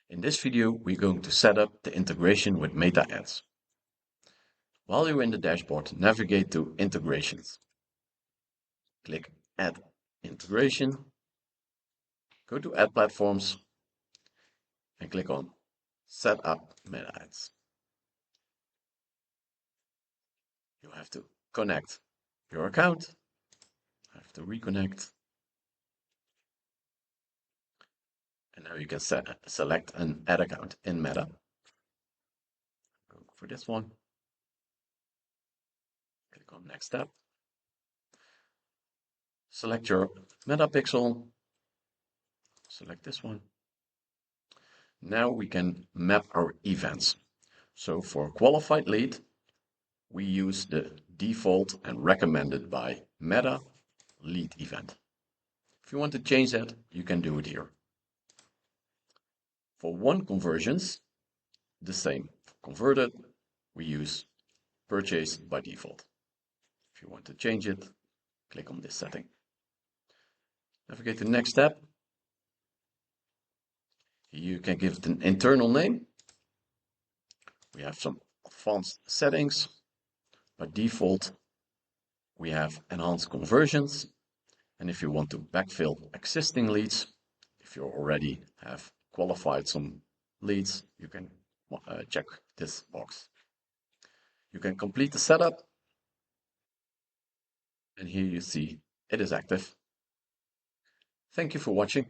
In this video, we're going to set up the integration with Meta Ads. While you're in the dashboard, navigate to Integrations. Click Add Integration, go to Ad Platforms, and click on Set up Meta Ads. You have to connect your account. I have to reconnect. And now you can select an ad account in Meta. Go for this one. Click on Next Step. Select your Meta pixel. Select this one. Now we can map our events. So for qualified lead, we use the default and recommended by Meta lead event. If you want to change that, you can do it here. For one conversions, the same. For converted, we use purchased by default. If you want to change it, click on this setting. Navigate to the next step. You can give it an internal name. We have some advanced settings. By default, we have enhanced conversions. And if you want to backfill existing leads, if you already have qualified some leads, you can check this box. You can complete the setup. And here you see it is active. Thank you for watching.